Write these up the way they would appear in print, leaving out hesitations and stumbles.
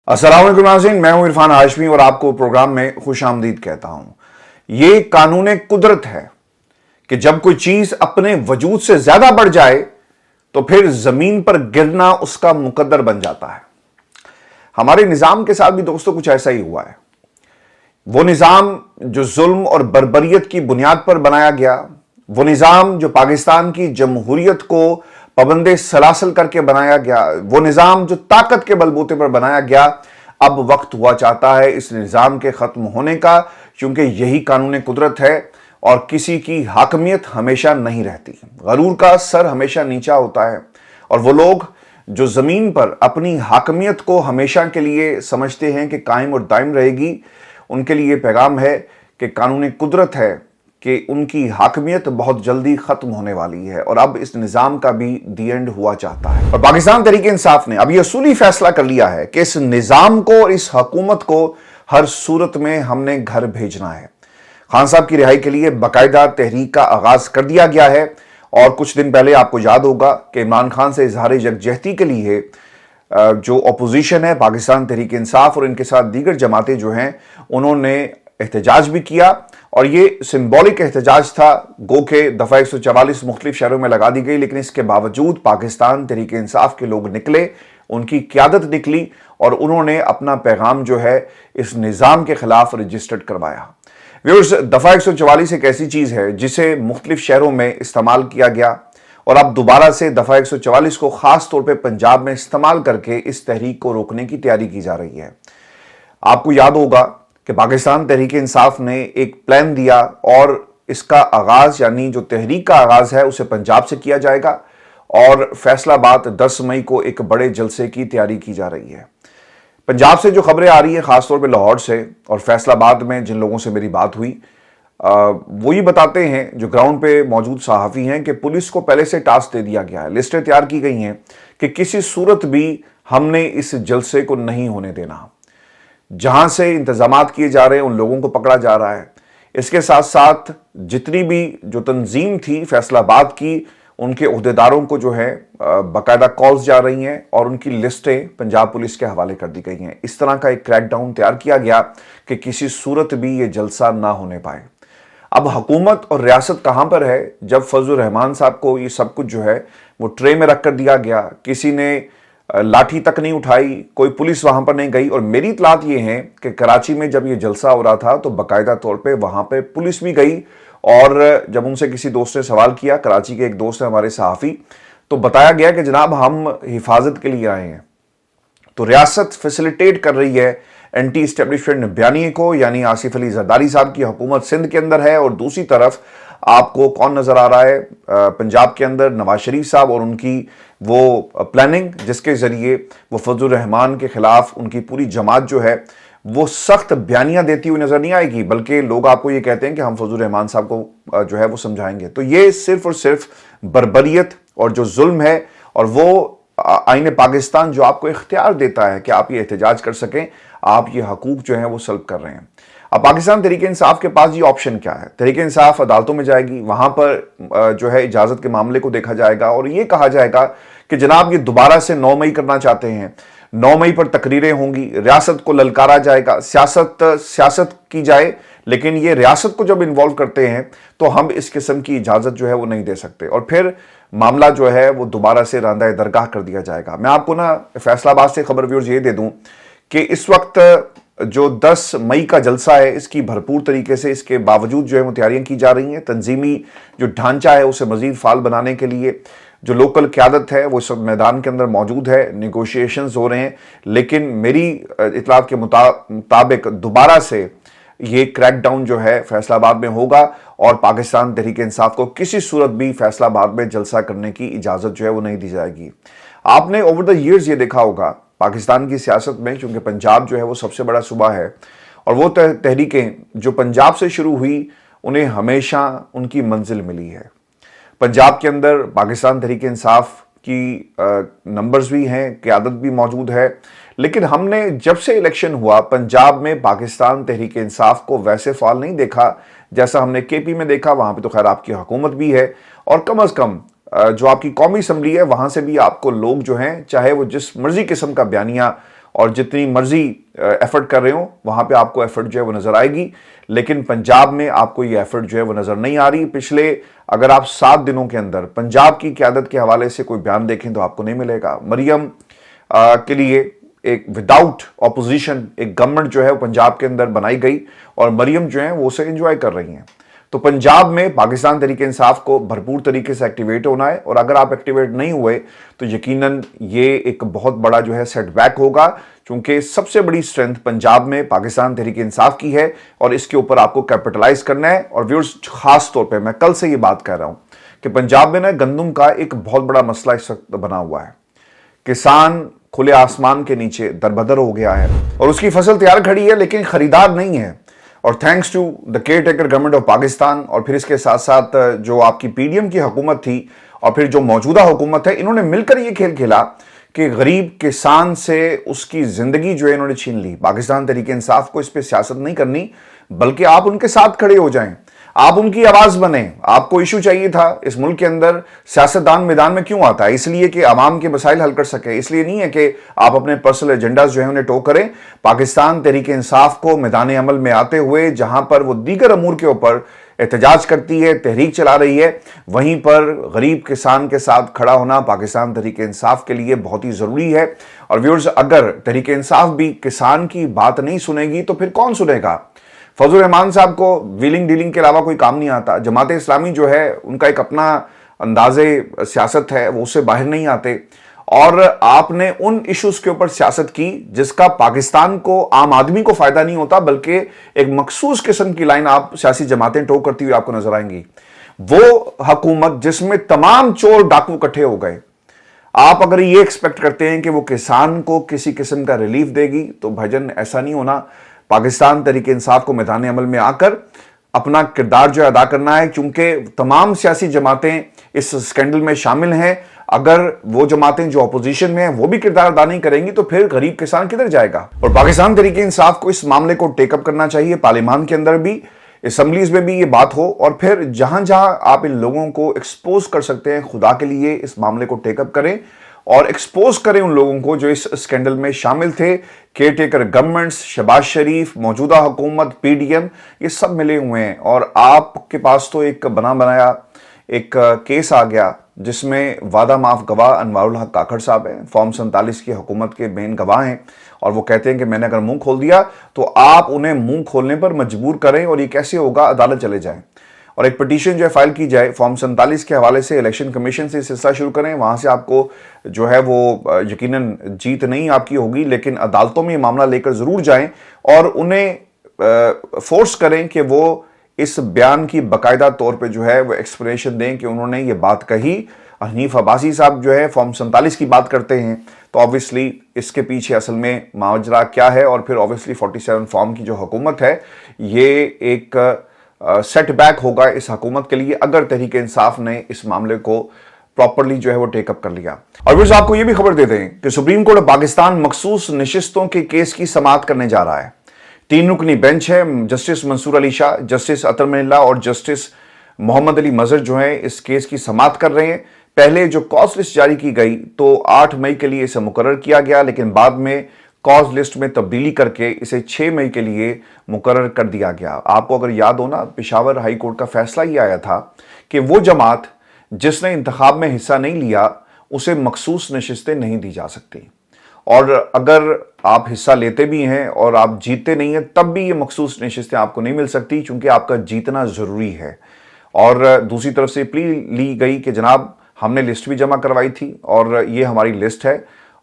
अस्सलाम वालेकुम नाज़रीन, मैं हूं इरफान हाशमी और आपको प्रोग्राम में खुश आमदीद कहता हूं। ये कानून कुदरत है कि जब कोई चीज अपने वजूद से ज्यादा बढ़ जाए तो फिर जमीन पर गिरना उसका मुकद्दर बन जाता है। हमारे निजाम के साथ भी दोस्तों कुछ ऐसा ही हुआ है। वो निजाम जो जुल्म और बर्बरियत की बुनियाद पर बनाया गया, वो निजाम जो पाकिस्तान की जमहूरियत को पाबंदे सलासल करके बनाया गया, वो निजाम जो ताकत के बलबूते पर बनाया गया, अब वक्त हुआ चाहता है इस निजाम के खत्म होने का, क्योंकि यही कानून कुदरत है और किसी की हाकमियत हमेशा नहीं रहती। गरूर का सर हमेशा नीचा होता है और वो लोग जो जमीन पर अपनी हाकमियत को हमेशा के लिए समझते हैं कि कायम और दायम रहेगी, उनके लिए पैगाम है कि कानून कुदरत है कि उनकी हाकमियत बहुत जल्दी खत्म होने वाली है और अब इस निजाम का भी दी एंड हुआ चाहता है। और पाकिस्तान तहरीक इंसाफ ने अब यह असूली फैसला कर लिया है कि इस निजाम को और इस हुकूमत को हर सूरत में हमने घर भेजना है। खान साहब की रिहाई के लिए बाकायदा तहरीक का आगाज कर दिया गया है और कुछ दिन पहले आपको याद होगा कि इमरान खान से इजहार यकजहती के लिए जो अपोजिशन है पाकिस्तान तहरीक इंसाफ और इनके साथ दीगर जमातें जो हैं उन्होंने एहतजाज भी किया और ये सिंबॉलिक एहतजाज था। गो के दफ़ा 144 मुख्तलिफ शहरों में लगा दी गई, लेकिन इसके बावजूद पाकिस्तान तहरीक इंसाफ के लोग निकले, उनकी क़यादत निकली और उन्होंने अपना पैगाम जो है इस निज़ाम के खिलाफ रजिस्टर्ड करवाया। व्यूअर्स, दफ़ा 144 एक ऐसी चीज़ है जिसे मुख्तलिफ शहरों में इस्तेमाल किया गया और अब दोबारा से दफ़ा 144 को ख़ास तौर पर पंजाब में इस्तेमाल करके इस तहरीक को रोकने की तैयारी की जा रही है। आपको याद होगा कि पाकिस्तान तहरीक इंसाफ ने एक प्लान दिया और इसका आगाज यानी जो तहरीक का आगाज है उसे पंजाब से किया जाएगा और फैसलाबाद 10 मई को एक बड़े जलसे की तैयारी की जा रही है। पंजाब से जो खबरें आ रही है खासतौर पे लाहौर से और फैसलाबाद में जिन लोगों से मेरी बात हुई वो ये बताते हैं जो ग्राउंड पे मौजूद सहाफ़ी हैं कि पुलिस को पहले से टास्क दे दिया गया है, लिस्टें तैयार की गई हैं कि किसी सूरत भी हमने इस जलसे को नहीं होने देना। जहां से इंतजामात किए जा रहे हैं उन लोगों को पकड़ा जा रहा है। इसके साथ साथ जितनी भी जो तंजीम थी फैसलाबाद की, उनके ओहदेदारों को जो है बाकायदा कॉल्स जा रही हैं और उनकी लिस्टें पंजाब पुलिस के हवाले कर दी गई हैं। इस तरह का एक क्रैकडाउन तैयार किया गया कि किसी सूरत भी ये जलसा ना होने पाए। अब हुकूमत और रियासत कहां पर है जब फजलुर रहमान साहब को ये सब कुछ जो है वो ट्रे में रख कर दिया गया, किसी ने लाठी तक नहीं उठाई, कोई पुलिस वहां पर नहीं गई। और मेरी इतलात ये है कि कराची में जब ये जलसा हो रहा था तो बाकायदा तौर पे वहां पे पुलिस भी गई और जब उनसे किसी दोस्त ने सवाल किया, कराची के एक दोस्त है हमारे सहाफ़ी, तो बताया गया कि जनाब हम हिफाजत के लिए आए हैं। तो रियासत फैसिलिटेट कर रही है एंटी इस्टेब्लिशमेंट बयानिए को, यानी आसिफ अली जरदारी साहब की हुकूमत सिंध के अंदर है और दूसरी तरफ आपको कौन नजर आ रहा है पंजाब के अंदर, नवाज शरीफ साहब और उनकी वो प्लानिंग जिसके जरिए वो फजलुर रहमान के खिलाफ उनकी पूरी जमात जो है वो सख्त बयानियां देती हुई नजर नहीं आएगी, बल्कि लोग आपको ये कहते हैं कि हम फजलुर रहमान साहब को जो है वो समझाएंगे। तो ये सिर्फ और सिर्फ बर्बरियत और जो जुल्म है और वो आईने पाकिस्तान जो आपको इख्तियार देता है कि आप ये एहतजाज कर सकें, आप ये हकूक जो है वो सल्ब कर रहे हैं। अब पाकिस्तान तहरीक इंसाफ के पास ये ऑप्शन क्या है? तहरीक इंसाफ अदालतों में जाएगी, वहां पर जो है इजाजत के मामले को देखा जाएगा और ये कहा जाएगा कि जनाब ये दोबारा से 9 मई करना चाहते हैं। 9 मई पर तकरीरें होंगी, रियासत को ललकारा जाएगा, सियासत की जाए, लेकिन ये रियासत को जब इन्वॉल्व करते हैं तो हम इस किस्म की इजाजत जो है वो नहीं दे सकते और फिर मामला जो है वो दोबारा से रांदा दरगाह कर दिया जाएगा। मैं आपको ना फैसलाबाद से खबर व्यूअर्स ये दे दूं कि इस वक्त जो 10 मई का जलसा है इसकी भरपूर तरीके से इसके बावजूद जो है वो तैयारियां की जा रही हैं। तंजीमी जो ढांचा है उसे मजीद फाल बनाने के लिए जो लोकल क़यादत है वो सब मैदान के अंदर मौजूद है, नेगोशिएशंस हो रहे हैं, लेकिन मेरी इतलात के मुताबिक दोबारा से ये क्रैकडाउन जो है फैसलाबाद में होगा और पाकिस्तान तहरीक इंसाफ को किसी सूरत भी फैसलाबाद में जलसा करने की इजाज़त जो है वो नहीं दी जाएगी। आपने ओवर द ईयर्स ये देखा होगा पाकिस्तान की सियासत में, क्योंकि पंजाब जो है वो सबसे बड़ा सूबा है और वो तहरीकें जो पंजाब से शुरू हुई उन्हें हमेशा उनकी मंजिल मिली है। पंजाब के अंदर पाकिस्तान तहरीक इंसाफ की नंबर्स भी हैं, क़यादत भी मौजूद है, लेकिन हमने जब से इलेक्शन हुआ पंजाब में पाकिस्तान तहरीक इंसाफ को वैसे फाल नहीं देखा जैसा हमने केपी में देखा। वहां पे तो खैर आपकी हुकूमत भी है और कम अज़ कम जो आपकी कौमी असम्बली है वहां से भी आपको लोग जो हैं चाहे वो जिस मर्जी किस्म का बयानिया اور جتنی مرضی ایفرٹ کر رہے ہوں وہاں پہ آپ کو ایفرٹ جو ہے وہ نظر آئے گی، لیکن پنجاب میں آپ کو یہ ایفرٹ جو ہے وہ نظر نہیں آ رہی۔ پچھلے اگر آپ 7 دنوں کے اندر پنجاب کی قیادت کے حوالے سے کوئی بیان دیکھیں تو آپ کو نہیں ملے گا۔ مریم کے لیے ایک وداؤٹ اپوزیشن ایک گورنمنٹ جو ہے وہ پنجاب کے اندر بنائی گئی اور مریم جو ہیں وہ اسے انجوائے کر رہی ہیں۔ تو پنجاب میں پاکستان تحریک انصاف کو بھرپور طریقے سے ایکٹیویٹ ہونا ہے، اور اگر آپ ایکٹیویٹ نہیں ہوئے تو یقیناً یہ ایک بہت بڑا جو ہے سیٹ بیک ہوگا، چونکہ سب سے بڑی سٹرینتھ پنجاب میں پاکستان تحریک انصاف کی ہے اور اس کے اوپر آپ کو کیپٹلائز کرنا ہے۔ اور ویورز، خاص طور پہ میں کل سے یہ بات کہہ رہا ہوں کہ پنجاب میں گندم کا ایک بہت بڑا مسئلہ اس وقت بنا ہوا ہے۔ کسان کھلے آسمان کے نیچے دربدر ہو گیا ہے اور اس کی فصل تیار کھڑی ہے لیکن خریدار نہیں ہے، اور thanks to the caretaker government of Pakistan, اور پھر اس کے ساتھ ساتھ جو آپ کی پی ڈی ایم کی حکومت تھی اور پھر جو موجودہ حکومت ہے، انہوں نے مل کر یہ کھیل کھیلا کہ غریب کسان سے اس کی زندگی جو ہے انہوں نے چھین لی۔ پاکستان تحریک انصاف کو اس پہ سیاست نہیں کرنی، بلکہ آپ ان کے ساتھ کھڑے ہو جائیں، آپ ان کی آواز بنیں۔ آپ کو ایشو چاہیے تھا اس ملک کے اندر، سیاستدان میدان میں کیوں آتا ہے؟ اس لیے کہ عوام کے مسائل حل کر سکے، اس لیے نہیں ہے کہ آپ اپنے پرسنل ایجنڈاز جو ہیں انہیں ٹو کریں۔ پاکستان تحریک انصاف کو میدان عمل میں آتے ہوئے جہاں پر وہ دیگر امور کے اوپر احتجاج کرتی ہے، تحریک چلا رہی ہے، وہیں پر غریب کسان کے ساتھ کھڑا ہونا پاکستان تحریک انصاف کے لیے بہت ہی ضروری ہے۔ اور ویورز، اگر تحریک انصاف بھی کسان کی بات نہیں سنے گی تو پھر کون سنے گا؟ فضل الرحمان صاحب کو ویلنگ ڈیلنگ کے علاوہ کوئی کام نہیں آتا۔ جماعت اسلامی جو ہے ان کا ایک اپنا انداز سیاست ہے، وہ اس سے باہر نہیں آتے، اور آپ نے ان ایشوز کے اوپر سیاست کی جس کا پاکستان کو، عام آدمی کو فائدہ نہیں ہوتا، بلکہ ایک مخصوص قسم کی لائن آپ سیاسی جماعتیں ٹو کرتی ہوئی آپ کو نظر آئیں گی۔ وہ حکومت جس میں تمام چور ڈاکو اکٹھے ہو گئے، آپ اگر یہ ایکسپیکٹ کرتے ہیں کہ وہ کسان کو کسی قسم کا ریلیف دے گی تو بھجن ایسا نہیں ہونا۔ پاکستان تحریک انصاف کو میدان عمل میں آ کر اپنا کردار جو ادا کرنا ہے، کیونکہ تمام سیاسی جماعتیں اس سکینڈل میں شامل ہیں۔ اگر وہ جماعتیں جو اپوزیشن میں ہیں وہ بھی کردار ادا نہیں کریں گی تو پھر غریب کسان کدھر جائے گا؟ اور پاکستان تحریک انصاف کو اس معاملے کو ٹیک اپ کرنا چاہیے، پارلیمان کے اندر بھی، اسمبلیز میں بھی یہ بات ہو، اور پھر جہاں جہاں آپ ان لوگوں کو ایکسپوز کر سکتے ہیں، خدا کے لیے اس معاملے کو ٹیک اپ کریں اور ایکسپوز کریں ان لوگوں کو جو اس اسکینڈل میں شامل تھے۔ کیئر ٹیکر گورنمنٹس، شہباز شریف، موجودہ حکومت، پی ڈی ایم، یہ سب ملے ہوئے ہیں، اور آپ کے پاس تو ایک بنا بنایا ایک کیس آ گیا جس میں وعدہ معاف گواہ انوار الحق کاکڑ صاحب ہیں، فارم 47 کی حکومت کے مین گواہ ہیں، اور وہ کہتے ہیں کہ میں نے اگر منہ کھول دیا تو آپ انہیں منہ کھولنے پر مجبور کریں، اور یہ کیسے ہوگا؟ عدالت چلے جائیں اور ایک پٹیشن جو ہے فائل کی جائے فارم 47 کے حوالے سے، الیکشن کمیشن سے سلسلہ شروع کریں، وہاں سے آپ کو جو ہے وہ یقیناً جیت نہیں آپ کی ہوگی، لیکن عدالتوں میں یہ معاملہ لے کر ضرور جائیں اور انہیں فورس کریں کہ وہ اس بیان کی باقاعدہ طور پہ جو ہے وہ ایکسپلینیشن دیں کہ انہوں نے یہ بات کہی۔ حنیف عباسی صاحب جو ہے فارم 47 کی بات کرتے ہیں، تو آبویسلی اس کے پیچھے اصل میں ماجرا کیا ہے، اور پھر آبویسلی 47 فارم کی جو حکومت ہے یہ ایک سیٹ بیک ہوگا اس حکومت کے لیے اگر تحریک انصاف نے اس معاملے کو پراپرلی جو ہے وہ ٹیک اپ کر لیا۔ اور پھر آپ کو یہ بھی خبر دے دیں کہ سپریم کورٹ پاکستان مخصوص نشستوں کے کیس کی سماعت کرنے جا رہا ہے۔ 3 رکنی بینچ ہے، جسٹس منصور علی شاہ، جسٹس اطہر من اللہ اور جسٹس محمد علی مظہر جو ہیں اس کیس کی سماعت کر رہے ہیں۔ پہلے جو کاز لسٹ جاری کی گئی تو 8 مئی کے لیے اسے مقرر کیا گیا، لیکن بعد میں کاز لسٹ میں تبدیلی کر کے اسے 6 مئی کے لیے مقرر کر دیا گیا۔ آپ کو اگر یاد ہونا، پشاور ہائی کورٹ کا فیصلہ یہ آیا تھا کہ وہ جماعت جس نے انتخاب میں حصہ نہیں لیا اسے مخصوص نشستیں نہیں دی جا سکتی، اور اگر آپ حصہ لیتے بھی ہیں اور آپ جیتتے نہیں ہیں تب بھی یہ مخصوص نشستیں آپ کو نہیں مل سکتی، چونکہ آپ کا جیتنا ضروری ہے۔ اور دوسری طرف سے پلی لی گئی کہ جناب ہم نے لسٹ بھی جمع کروائی تھی اور یہ ہماری لسٹ ہے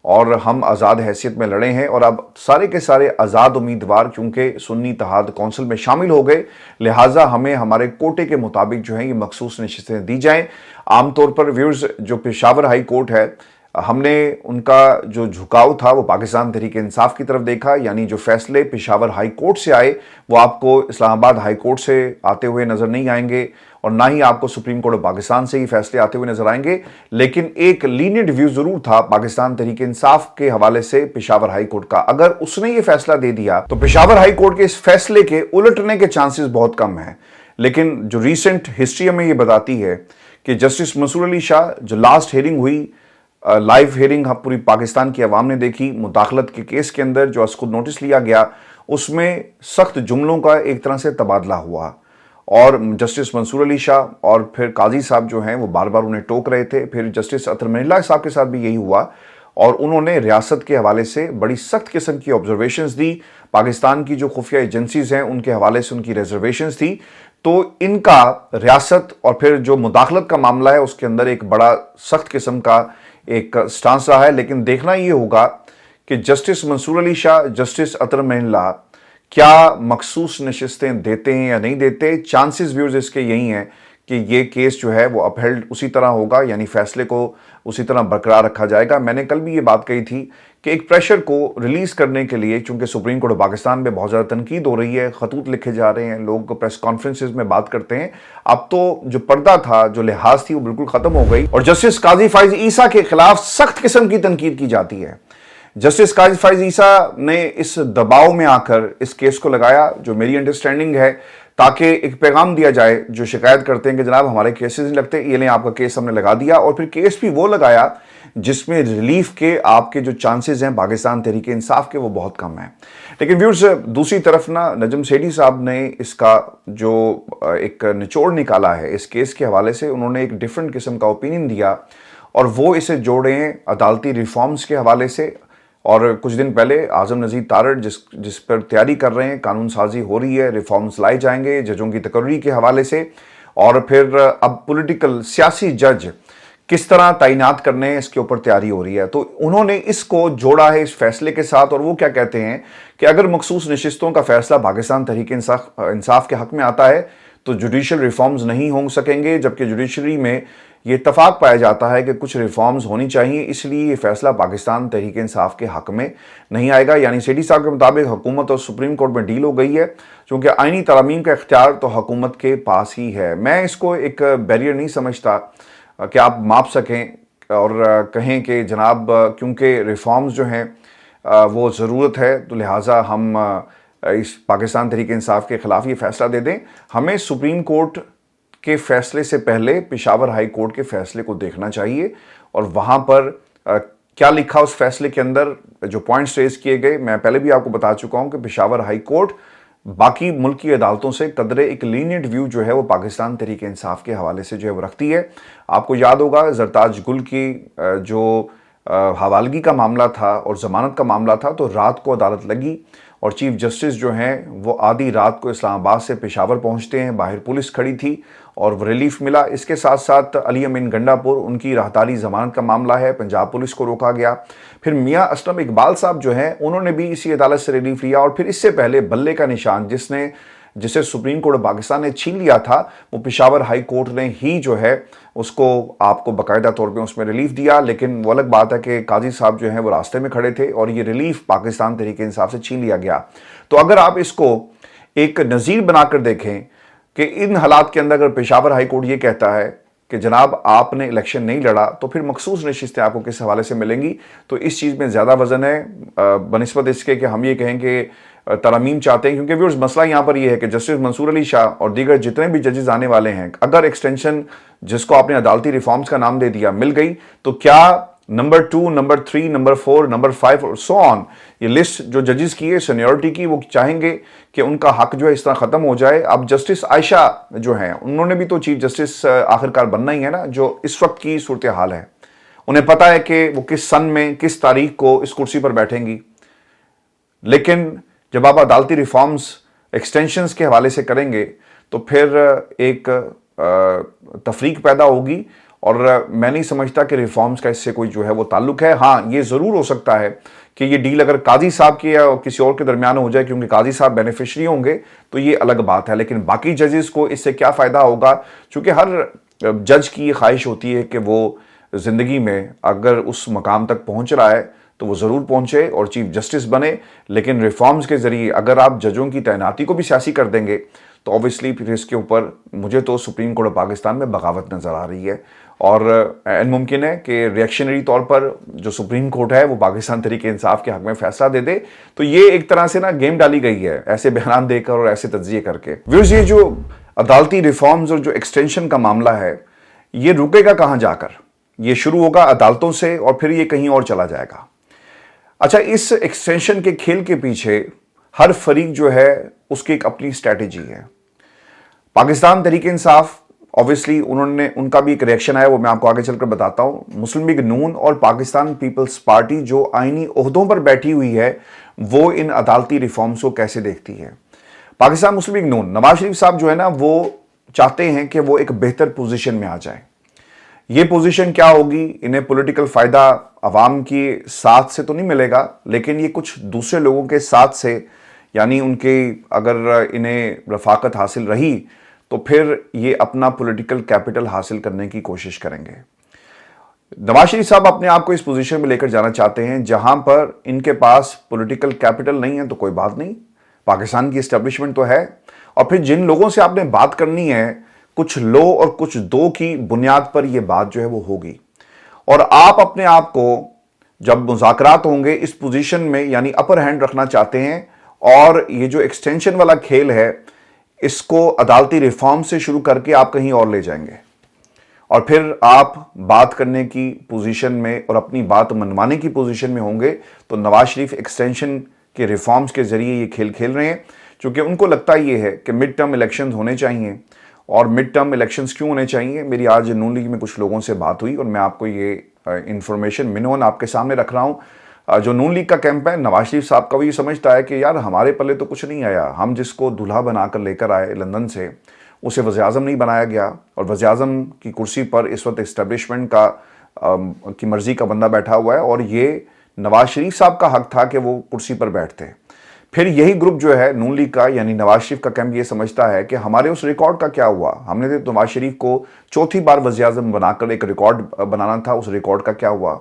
اور ہم آزاد حیثیت میں لڑے ہیں، اور اب سارے کے سارے آزاد امیدوار کیونکہ سنی اتحاد کونسل میں شامل ہو گئے، لہٰذا ہمیں ہمارے کوٹے کے مطابق جو ہیں یہ مخصوص نشستیں دی جائیں۔ عام طور پر ویورز، جو پشاور ہائی کورٹ ہے، ہم نے ان کا جو جھکاؤ تھا وہ پاکستان تحریک انصاف کی طرف دیکھا، یعنی جو فیصلے پشاور ہائی کورٹ سے آئے وہ آپ کو اسلام آباد ہائی کورٹ سے آتے ہوئے نظر نہیں آئیں گے، اور نہ ہی آپ کو سپریم کورٹ آف پاکستان سے ہی فیصلے آتے ہوئے نظر آئیں گے، لیکن ایک لینیڈ ویو ضرور تھا پاکستان تحریک انصاف کے حوالے سے پشاور ہائی کورٹ کا۔ اگر اس نے یہ فیصلہ دے دیا تو پشاور ہائی کورٹ کے اس فیصلے کے الٹنے کے چانسز بہت کم ہیں، لیکن جو ریسنٹ ہسٹری ہمیں یہ بتاتی ہے کہ جسٹس منصور علی شاہ جو لاسٹ ہیئرنگ ہوئی लाइव हियरिंग पूरी पाकिस्तान की आवाम ने देखी। मुदाखलत के केस के अंदर जो खुद नोटिस लिया गया उसमें सख्त जुमलों का एक तरह से तबादला हुआ और जस्टिस मंसूर अली शाह और फिर काजी साहब जो हैं वो बार बार उन्हें टोक रहे थे। फिर जस्टिस अतर महिला साहब के साथ भी यही हुआ और उन्होंने रियासत के हवाले से बड़ी सख्त किस्म की ऑब्जर्वेशंस दी। पाकिस्तान की जो खुफिया एजेंसीज हैं उनके हवाले से उनकी रिजर्वेशंस थी। तो इनका रियासत और फिर जो मुदाखलत का मामला है उसके अंदर एक बड़ा सख्त किस्म का एक स्टांस रहा है। लेकिन देखना ये होगा कि जस्टिस मंसूर अली शाह, जस्टिस अतर महिला क्या मखसूस नशिस्तें देते हैं या नहीं देते। चांसेस व्यूज इसके यही हैं कि ये केस जो है वो अपहेल्ड उसी तरह होगा, यानी फैसले को उसी तरह बरकरार रखा जाएगा। मैंने कल भी ये बात कही थी कि एक प्रेशर को रिलीज करने के लिए, चूंकि सुप्रीम कोर्ट पाकिस्तान में बहुत ज़्यादा तनकीद हो रही है, खतूत लिखे जा रहे हैं, लोग प्रेस कॉन्फ्रेंसेज में बात करते हैं, अब तो जो पर्दा था, जो लिहाज थी, वो बिल्कुल ख़त्म हो गई और जस्टिस काजी फाइज ईसा के खिलाफ सख्त किस्म की तनकीद की जाती है। जस्टिस काजी फाइज ईसा ने इस दबाव में आकर इस केस को लगाया, जो मेरी अंडरस्टैंडिंग है, ताकि एक पैगाम दिया जाए जो शिकायत करते हैं कि जनाब हमारे केसेस नहीं लगते, ये लें आपका केस हमने लगा दिया। और फिर केस भी वो लगाया जिसमें रिलीफ के आपके जो चांसेस हैं पाकिस्तान तहरीक इंसाफ के वो बहुत कम हैं। लेकिन व्यूअर्स, दूसरी तरफ ना नजम सेठी साहब ने इसका जो एक निचोड़ निकाला है इस केस के हवाले से, उन्होंने एक डिफरेंट किस्म का ओपिनियन दिया और वो इसे जोड़े अदालती रिफॉर्म्स के हवाले से। और कुछ दिन पहले आजम नज़ीर तारड़ जिस पर तैयारी कर रहे हैं, कानून साजी हो रही है, रिफॉर्म्स लाए जाएंगे जजों की तकर्री के हवाले से, और फिर अब पॉलिटिकल सियासी जज किस तरह तैनात करने हैं इसके ऊपर तैयारी हो रही है। तो उन्होंने इसको जोड़ा है इस फैसले के साथ और वो क्या कहते हैं कि अगर मखसूस नशिस्तों का फैसला पाकिस्तान तहरीक इंसाफ के हक में आता है तो जुडिशल रिफॉर्म्स नहीं हो सकेंगे, जबकि जुडिशरी में ये इत्तफाक पाया जाता है कि कुछ रिफॉर्म्स होनी चाहिए, इसलिए ये फैसला पाकिस्तान तहरीक इंसाफ के हक में नहीं आएगा। यानी सेठी साहब के मुताबिक हुकूमत और सुप्रीम कोर्ट में डील हो गई है, क्योंकि आईनी तरमीम का इख्तियार तो हुकूमत के पास ही है। मैं इसको एक बैरियर नहीं समझता कि आप माप सकें और कहें कि जनाब क्योंकि रिफॉर्म्स जो हैं वो ज़रूरत है तो लिहाजा हम इस पाकिस्तान तहरीक इंसाफ के ख़िलाफ़ ये फ़ैसला दे दें। हमें सुप्रीम कोर्ट के फैसले से पहले पेशावर हाई कोर्ट के फैसले को देखना चाहिए और वहाँ पर क्या लिखा उस फैसले के अंदर, जो पॉइंट्स रेज किए गए। मैं पहले भी आपको बता चुका हूँ कि पेशावर हाई कोर्ट बाकी मुल्क की अदालतों से कदरे एक लीनियंट व्यू जो है वो पाकिस्तान तहरीक इंसाफ के हवाले से जो है वो रखती है। आपको याद होगा जरताज गुल की जो हवालगी का मामला था और ज़मानत का मामला था, तो रात को अदालत लगी और चीफ जस्टिस जो हैं वो आधी रात को इस्लामाबाद से पेशावर पहुंचते हैं, बाहर पुलिस खड़ी थी और रिलीफ मिला। इसके साथ साथ अली अमीन गंडापुर, उनकी राहतारी ज़मानत का मामला है, पंजाब पुलिस को रोका गया। फिर मियाँ असलम इकबाल साहब जो हैं उन्होंने भी इसी अदालत से रिलीफ लिया। और फिर इससे पहले बल्ले का निशान जिसे सुप्रीम कोर्ट पाकिस्तान ने छीन लिया था, वो पेशावर हाई कोर्ट ने ही जो है उसको आपको बाकायदा तौर पे उसमें रिलीफ दिया। लेकिन वो अलग बात है कि काजी साहब जो हैं वो रास्ते में खड़े थे और ये रिलीफ पाकिस्तान तहरीक इंसाफ से छीन लिया गया। तो अगर आप इसको एक नज़ीर बनाकर देखें कि इन हालात के अंदर अगर पेशावर हाई कोर्ट ये कहता है कि जनाब आपने इलेक्शन नहीं लड़ा, तो फिर मखसूस नशिस्तें आपको किस हवाले से मिलेंगी। तो इस चीज़ में ज़्यादा वजन है बनिस्बत इसके कि हम ये कहें कि तरमीम चाहते हैं, क्योंकि व्यूअर्स मसला यहाँ पर ये है कि जस्टिस मंसूर अली शाह और दीगर जितने भी जजेस आने वाले हैं, अगर एक्सटेंशन जिसको आपने अदालती रिफॉर्म्स का नाम दे दिया मिल गई, तो क्या नंबर 2, नंबर 3, नंबर 4, नंबर 5 और सो ऑन, ये लिस्ट जो जजेस की है सीनियरिटी की, वो चाहेंगे कि उनका हक जो है इस तरह ख़त्म हो जाए। अब जस्टिस आयशा जो हैं उन्होंने भी तो चीफ जस्टिस आखिरकार बनना ही है ना, जो इस वक्त की सूरत हाल है। उन्हें पता है कि वो किस सन में किस तारीख को इस कुर्सी पर बैठेंगी। लेकिन जब आप अदालती रिफॉर्म्स एक्सटेंशंस के हवाले से करेंगे तो फिर एक तफरीक पैदा होगी और मैं नहीं समझता कि रिफॉर्म्स का इससे कोई जो है वो ताल्लुक है। हाँ, ये ज़रूर हो सकता है कि ये डील अगर काजी साहब की या किसी और के दरमियान हो जाए, क्योंकि काजी साहब बेनिफिशरी होंगे, तो ये अलग बात है। लेकिन बाकी जजेस को इससे क्या फ़ायदा होगा, क्योंकि हर जज की ये ख्वाहिश होती है कि वो ज़िंदगी में अगर उस मकाम तक पहुँच रहा है तो वो ज़रूर पहुँचे और चीफ जस्टिस बने। लेकिन रिफॉर्म्स के ज़रिए अगर आप जजों की तैनाती को भी सियासी कर देंगे तो ऑब्वियसली फिर इसके ऊपर मुझे तो सुप्रीम कोर्ट पाकिस्तान में बगावत नज़र आ रही है और मुमकिन है कि रिएक्शनरी तौर पर जो सुप्रीम कोर्ट है वो पाकिस्तान तहरीक इंसाफ के हक में फैसला दे दे। तो ये एक तरह से ना गेम डाली गई है ऐसे बयान देकर और ऐसे तज्जिए करके। व्यूअर्स, ये जो अदालती रिफॉर्म्स और जो एक्सटेंशन का मामला है ये रुकेगा कहाँ जाकर? ये शुरू होगा अदालतों से और फिर ये कहीं और चला जाएगा। अच्छा, इस एक्सटेंशन के खेल के पीछे हर फरीक जो है उसकी एक अपनी स्ट्रैटेजी है। पाकिस्तान तहरीक इंसाफ, ऑब्वियसली उनका भी एक रिएक्शन आया, वो मैं आपको आगे चलकर बताता हूं। मुस्लिम लीग नून और पाकिस्तान पीपल्स पार्टी जो आईनी ओहदों पर बैठी हुई है, वो इन अदालती रिफॉर्म्स को कैसे देखती है। पाकिस्तान मुस्लिम लीग नून, नवाज शरीफ साहब जो है ना, वो चाहते हैं कि वो एक बेहतर पोजीशन में आ जाए। ये पोजीशन क्या होगी, इन्हें पॉलिटिकल फायदा अवाम के साथ से तो नहीं मिलेगा, लेकिन ये कुछ दूसरे लोगों के साथ से, यानी उनके अगर इन्हें रफाकत हासिल रही तो फिर ये अपना पॉलिटिकल कैपिटल हासिल करने की कोशिश करेंगे। नवाज शरीफ साहब अपने आप को इस पोजीशन में लेकर जाना चाहते हैं जहां पर इनके पास पॉलिटिकल कैपिटल नहीं है तो कोई बात नहीं, पाकिस्तान की एस्टेब्लिशमेंट तो है, और फिर जिन लोगों से आपने बात करनी है, कुछ लो और कुछ दो की बुनियाद पर यह बात जो है वो होगी। और आप अपने आप को जब मुज़ाकरात होंगे इस पोजीशन में, यानी अपर हैंड रखना चाहते हैं, और ये जो एक्सटेंशन वाला खेल है इसको अदालती रिफॉर्म से शुरू करके आप कहीं और ले जाएंगे, और फिर आप बात करने की पोजीशन में और अपनी बात मनवाने की पोजीशन में होंगे। तो नवाज शरीफ एक्सटेंशन के रिफॉर्म्स के जरिए ये खेल खेल रहे हैं, क्योंकि उनको लगता ये है कि मिड टर्म इलेक्शंस होने चाहिए। और मिड टर्म इलेक्शंस क्यों होने चाहिए, मेरी आज नून लीग में कुछ लोगों से बात हुई और मैं आपको ये इंफॉर्मेशन मिनोन आपके सामने रख रहा हूँ। जो नून लीग का कैंप है, नवाज शरीफ साहब का भी ये समझता है कि यार हमारे पल्ले तो कुछ नहीं आया, हम जिसको दूल्हा बनाकर लेकर आए लंदन से, उसे वज़ीर-ए-आज़म नहीं बनाया गया, और वज़ीर-ए-आज़म की कुर्सी पर इस वक्त इस्टेब्लिशमेंट की मर्जी का बंदा बैठा हुआ है, और ये नवाज शरीफ साहब का हक था कि वो कुर्सी पर बैठते। फिर यही ग्रुप जो है नून लीग का, यानी नवाज शरीफ का कैंप, ये समझता है कि हमारे उस रिकॉर्ड का क्या हुआ, हमने तो नवाज शरीफ को चौथी बार वज़ीर-ए-आज़म बनाकर एक रिकॉर्ड बनाना था, उस रिकॉर्ड का क्या हुआ।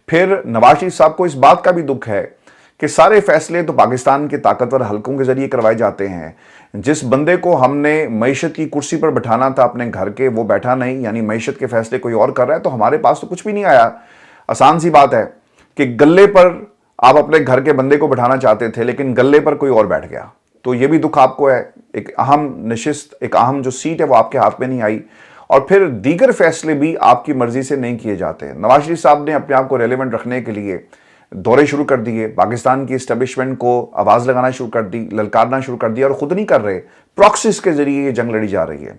फिर नवाज शरीफ साहब को इस बात का भी दुख है कि सारे फैसले तो पाकिस्तान के ताकतवर हलकों के जरिए करवाए जाते हैं। जिस बंदे को हमने मईशत की कुर्सी पर बैठाना था अपने घर के, वो बैठा नहीं, यानी मईशत के फैसले कोई और कर रहा है, तो हमारे पास तो कुछ भी नहीं आया। आसान सी बात है कि गल्ले पर आप अपने घर के बंदे को बैठाना चाहते थे, लेकिन गल्ले पर कोई और बैठ गया, तो ये भी दुख आपको है। एक अहम नशिस्त, एक अहम जो सीट है वो आपके हाथ में नहीं आई, और फिर दीगर फैसले भी आपकी मर्जी से नहीं किए जाते। नवाज शरीफ साहब ने अपने आप को रेलेवेंट रखने के लिए दौरे शुरू कर दिए, पाकिस्तान की एस्टेब्लिशमेंट को आवाज़ लगाना शुरू कर दी, ललकारना शुरू कर दिया, और खुद नहीं कर रहे, प्रॉक्सीज के जरिए ये जंग लड़ी जा रही है।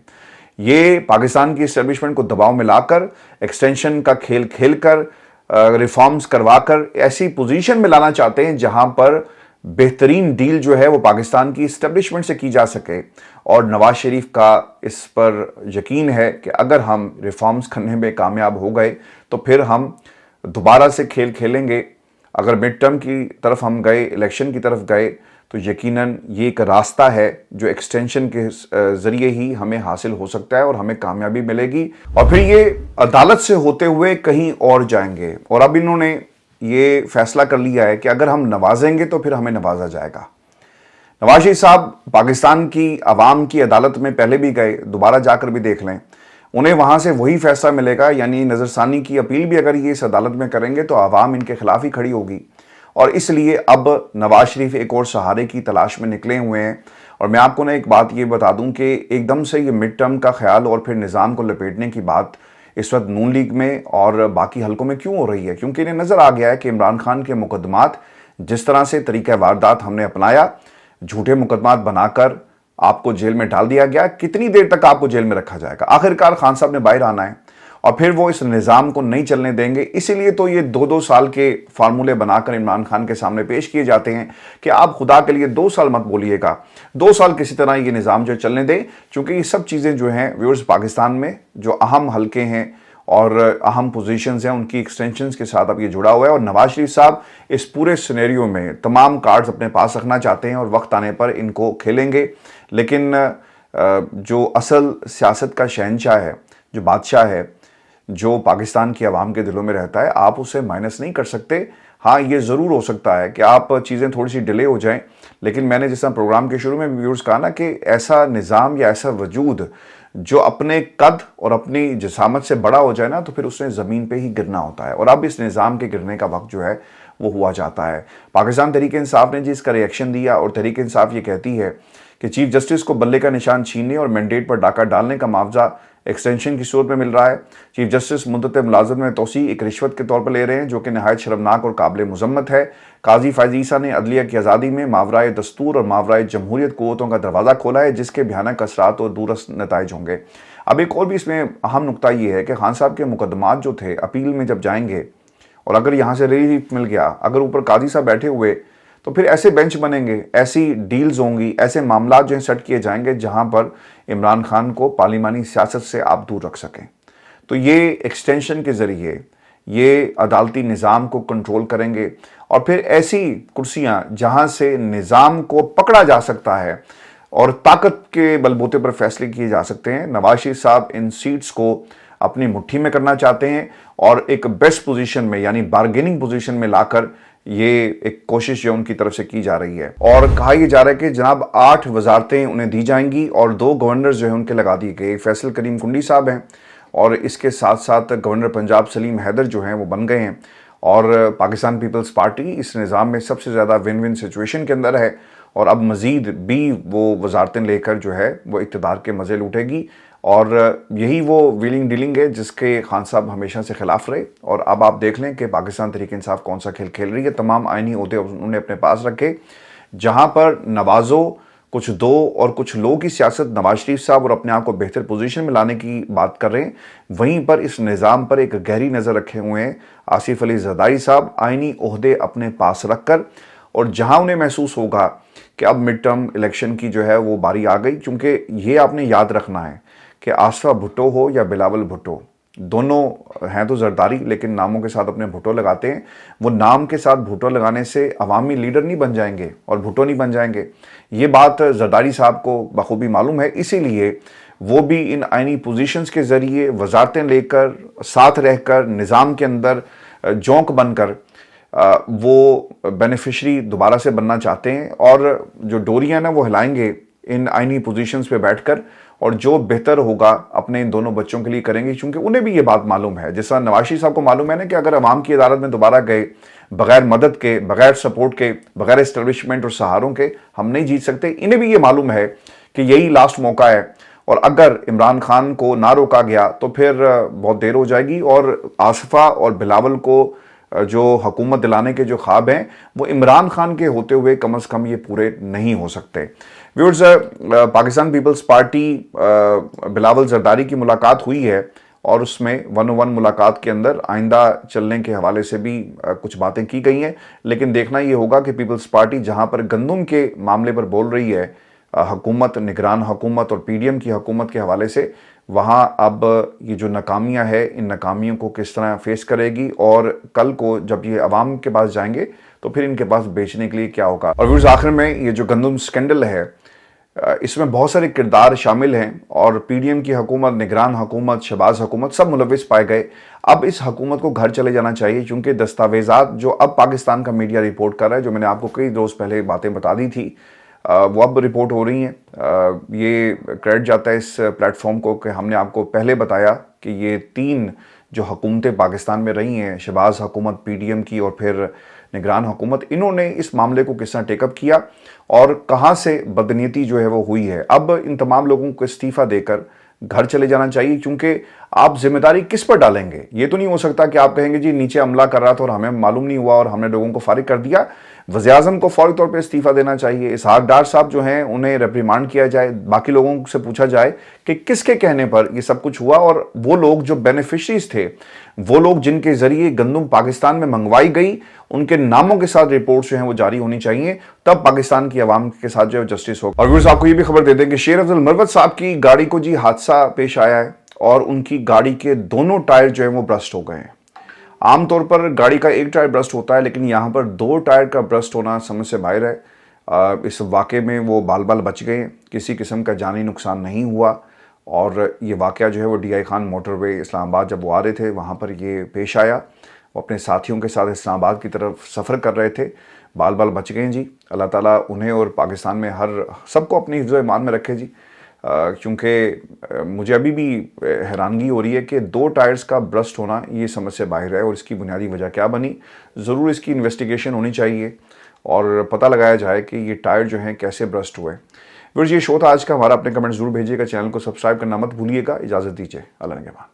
ये पाकिस्तान की एस्टेब्लिशमेंट को दबाव में लाकर, एक्सटेंशन का खेल खेलकर, रिफॉर्म्स करवाकर ऐसी पोजीशन में लाना चाहते हैं जहां पर बेहतरीन डील जो है वो पाकिस्तान की एस्टेब्लिशमेंट से की जा सके। और नवाज शरीफ का इस पर यकीन है कि अगर हम रिफॉर्म्स करने में कामयाब हो गए तो फिर हम दोबारा से खेल खेलेंगे। अगर मिड टर्म की तरफ हम गए, इलेक्शन की तरफ गए, तो यकीनन ये एक रास्ता है जो एक्सटेंशन के ज़रिए ही हमें हासिल हो सकता है और हमें कामयाबी मिलेगी, और फिर ये अदालत से होते हुए कहीं और जाएंगे। और अब इन्होंने ये फैसला कर लिया है कि अगर हम नवाजेंगे तो फिर हमें नवाजा जाएगा। नवाज शरीफ साहब पाकिस्तान की आवाम की अदालत में पहले भी गए, दोबारा जाकर भी देख लें, उन्हें वहाँ से वही फैसला मिलेगा, यानी नज़रसानी की अपील भी अगर ये इस अदालत में करेंगे तो आवाम इनके खिलाफ ही खड़ी होगी। और इसलिए अब नवाज शरीफ एक और सहारे की तलाश में निकले हुए हैं। और मैं आपको ना एक बात ये बता दूं कि एकदम से ये मिड टर्म का ख्याल और फिर निज़ाम को लपेटने की बात इस वक्त नून लीग में और बाकी हलकों में क्यों हो रही है, क्योंकि इन्हें नज़र आ गया है कि इमरान खान के मुकदमात, जिस तरह से तरीक़ा वारदात हमने अपनाया, झूठे मुकदमात बनाकर आपको जेल में डाल दिया गया, कितनी देर तक आपको जेल में रखा जाएगा। आखिरकार खान साहब ने बाहर आना है और फिर वो इस निज़ाम को नहीं चलने देंगे। इसीलिए तो ये 2-2 साल के फार्मूले बनाकर इमरान खान के सामने पेश किए जाते हैं कि आप खुदा के लिए 2 साल मत बोलिएगा, 2 साल किसी तरह ये निज़ाम जो चलने दें, क्योंकि ये सब चीज़ें जो हैं व्यूअर्स पाकिस्तान में जो अहम हलके हैं और अहम पोजीशंस हैं उनकी एक्सटेंशंस के साथ अब ये जुड़ा हुआ है। और नवाज शरीफ साहब इस पूरे सिनेरियो में तमाम कार्ड्स अपने पास रखना चाहते हैं और वक्त आने पर इनको खेलेंगे। लेकिन जो असल सियासत का शहंशाह है, जो बादशाह है, जो पाकिस्तान की आवाम के दिलों में रहता है, आप उसे माइनस नहीं कर सकते। हाँ, ये ज़रूर हो सकता है कि आप चीज़ें थोड़ी सी डिले हो जाएं, लेकिन मैंने जिस तरह प्रोग्राम के शुरू में व्यूअर्स कहा ना कि ऐसा निज़ाम या ऐसा वजूद जो अपने कद और अपनी जिसामत से बड़ा हो जाए ना, तो फिर उसने ज़मीन पे ही गिरना होता है। और अब इस निज़ाम के गिरने का वक्त जो है वो हुआ जाता है। पाकिस्तान तहरीक इंसाफ ने जिसका रिएक्शन दिया, और तहरीक इंसाफ ये कहती है कि चीफ जस्टिस को बल्ले का निशान छीनने और मैंडेट पर डाका डालने का मुआवजा एक्सटेंशन की सूरत में मिल रहा है। चीफ जस्टिस मुद्दत मुलाजमत में तोसी एक रिश्वत के तौर पर ले रहे हैं, जो कि नहायत शर्मनाक और काबिल मुजम्मत है। काजी फैज़ ईसा ने अदलिया की आज़ादी में मावराए दस्तूर और मावराए जमहूरियत क़ुव्वतों का दरवाज़ा खोला है, जिसके भयानक असरात और दूरस नताइज होंगे। अब एक और भी इसमें अहम नुकता ये है कि खान साहब के मुकदमात जो थे अपील में जब जाएंगे, और अगर यहाँ से रिलीफ मिल गया, अगर ऊपर काजी साहब बैठे हुए, तो फिर ऐसे बेंच बनेंगे, ऐसी डील्स होंगी, ऐसे मामला जो हैं सेट किए जाएंगे जहां पर इमरान खान को पार्लिमानी सियासत से आप दूर रख सकें। तो ये एक्सटेंशन के ज़रिए ये अदालती निज़ाम को कंट्रोल करेंगे, और फिर ऐसी कुर्सियां जहां से निज़ाम को पकड़ा जा सकता है और ताकत के बलबूते पर फैसले किए जा सकते हैं। नवाज शरीफ साहब इन सीट्स को अपनी मुट्ठी में करना चाहते हैं और एक बेस्ट पोजीशन में, यानी बार्गेनिंग पोजीशन में लाकर ये एक कोशिश जो उनकी तरफ से की जा रही है। और कहा यह जा रहा है कि जनाब 8 वजारतें उन्हें दी जाएंगी और 2 गवर्नर जो है उनके लगा दिए गए। फैसल करीम कुंडी साहब हैं और इसके साथ साथ गवर्नर पंजाब सलीम हैदर जो हैं वो बन गए हैं। और पाकिस्तान पीपल्स पार्टी इस निज़ाम में सबसे ज़्यादा विन विन सिचुएशन के अंदर है, और अब मज़ीद भी वो वजारतें लेकर जो है वो इक़्तिदार के मज़े लूटेगी। और यही वो व्हीलिंग डीलिंग है जिसके खान साहब हमेशा से खिलाफ रहे। और अब आप देख लें कि पाकिस्तान तहरीक इंसाफ कौन सा खेल खेल रही है। तमाम आइनी ओहदे उन्होंने अपने पास रखे, जहां पर नवाज़ों कुछ दो और कुछ लोगों की सियासत नवाज शरीफ साहब और अपने आप को बेहतर पोजीशन में लाने की बात कर रहे हैं, वहीं पर इस निज़ाम पर एक गहरी नज़र रखे हुए हैं आसिफ अली ज़रदारी साहब, आइनी ओहदे अपने पास रखकर। और जहां उन्हें महसूस होगा कि अब मिड टर्म इलेक्शन की जो है वो बारी आ गई, क्योंकि ये आपने याद रखना है कि आसफा भुट्टो हो या बिलावल भुट्टो, दोनों हैं तो जरदारी लेकिन नामों के साथ अपने भुट्टो लगाते हैं। वो नाम के साथ भुट्टो लगाने से अवामी लीडर नहीं बन जाएंगे और भुट्टो नहीं बन जाएंगे, ये बात जरदारी साहब को बखूबी मालूम है। इसीलिए वो भी इन आइनी पोजीशंस के ज़रिए वजारतें लेकर, साथ रहकर, निज़ाम के अंदर जोंक बनकर वो बेनिफिशरी दोबारा से बनना चाहते हैं। और जो डोरियां ना वो हिलाएंगे इन आइनी पोजीशंस पे बैठकर, और जो बेहतर होगा अपने इन दोनों बच्चों के लिए करेंगे, क्योंकि उन्हें भी ये बात मालूम है, जैसा नवाज शरीफ साहब को मालूम है ना कि अगर अवाम की अदालत में दोबारा गए बगैर मदद के, बगैर सपोर्ट के, बगैर एस्टेब्लिशमेंट और सहारों के हम नहीं जीत सकते। इन्हें भी ये मालूम है कि यही लास्ट मौका है, और अगर इमरान खान को ना रोका गया तो फिर बहुत देर हो जाएगी, और आसफा और बिलावल को जो हुकूमत दिलाने के जो ख्वाब हैं वो इमरान खान के होते हुए कम से कम ये पूरे नहीं हो सकते। व्यूअर्स, पाकिस्तान पीपल्स पार्टी बिलावल जरदारी की मुलाकात हुई है, और उसमें 1-on-1 मुलाकात के अंदर आइंदा चलने के हवाले से भी कुछ बातें की गई हैं। लेकिन देखना ये होगा कि पीपल्स पार्टी जहां पर गंदम के मामले पर बोल रही है हुकूमत, निगरान हुकूमत और PDM की हुकूमत के हवाले से, वहाँ अब ये जो नाकामियाँ है इन नाकामियों को किस तरह फेस करेगी, और कल को जब ये अवाम के पास जाएंगे तो फिर इनके पास बेचने के लिए क्या होगा। और व्यूअर्स, आखिर में ये जो गंदम स्कैंडल है इसमें बहुत सारे किरदार शामिल हैं, और PDM की हुकूमत, निगरान हुकूमत, शहबाज हुकूमत सब मुलविस पाए गए। अब इस हुकूमत को घर चले जाना चाहिए, क्योंकि दस्तावेजात जो अब पाकिस्तान का मीडिया रिपोर्ट कर रहा है, जो मैंने आपको कई रोज़ पहले बातें बता दी थी, वो अब रिपोर्ट हो रही हैं। ये क्रेडिट जाता है इस प्लेटफॉर्म को कि हमने आपको पहले बताया कि ये 3 जो हुकूमतें पाकिस्तान में रही हैं, शहबाज हुकूमत, PDM की और फिर निगरान हुकूमत, इन्होंने इस मामले को किस तरह टेकअप किया और कहाँ से बदनीयती जो है वो हुई है। अब इन तमाम लोगों को इस्तीफ़ा देकर घर चले जाना चाहिए, क्योंकि आप जिम्मेदारी किस पर डालेंगे। ये तो नहीं हो सकता कि आप कहेंगे जी नीचे हमला कर रहा था और हमें मालूम नहीं हुआ और हमने लोगों को फारिग कर दिया। वज़ीर-ए-आज़म को फौरी तौर पे इस्तीफ़ा देना चाहिए। इसहाक डार साहब जो हैं उन्हें रिप्रिमांड किया जाए, बाकी लोगों से पूछा जाए कि किसके कहने पर ये सब कुछ हुआ, और वो लोग जो बेनिफिशरीज थे, वो लोग जिनके ज़रिए गंदम पाकिस्तान में मंगवाई गई, उनके नामों के साथ रिपोर्ट्स जो हैं वो जारी होनी चाहिए। तब पाकिस्तान की आवाम के साथ जो है जस्टिस होगा। और व्यूअर्स, आपको ये भी खबर दे दें कि शेर अफजल मरवत साहब की गाड़ी को जी हादसा पेश आया है, और उनकी गाड़ी के दोनों टायर जो है वो ब्रस्ट हो गए हैं। आमतौर पर गाड़ी का एक टायर ब्रस्ट होता है, लेकिन यहाँ पर 2 टायर का ब्रस्ट होना समझ से बाहर है। इस वाक़े में वो बाल बाल बच गए, किसी किस्म का जानी नुकसान नहीं हुआ। और ये वाक़या जो है वो DI खान मोटरवे इस्लामाबाद जब वो आ रहे थे वहाँ पर ये पेश आया। वो अपने साथियों के साथ इस्लामाबाद की तरफ सफ़र कर रहे थे, बाल बाल बच गए जी। अल्लाह ताला उन्हें और पाकिस्तान में हर सबको अपनी हिफ्ज़-ए-ईमान में रखे जी। क्योंकि मुझे अभी भी हैरानगी हो रही है कि 2 टायर्स का ब्रस्ट होना ये समझ से बाहर है, और इसकी बुनियादी वजह क्या बनी। ज़रूर इसकी इन्वेस्टिगेशन होनी चाहिए और पता लगाया जाए कि ये टायर जो हैं कैसे ब्रस्ट हुए। व्यूअर्स, ये शो था आज का हमारा. अपने कमेंट्स जरूर भेजिएगा, चैनल को सब्सक्राइब करना मत भूलिएगा. इजाजत दीजिए, अल्लाह ने के बाद.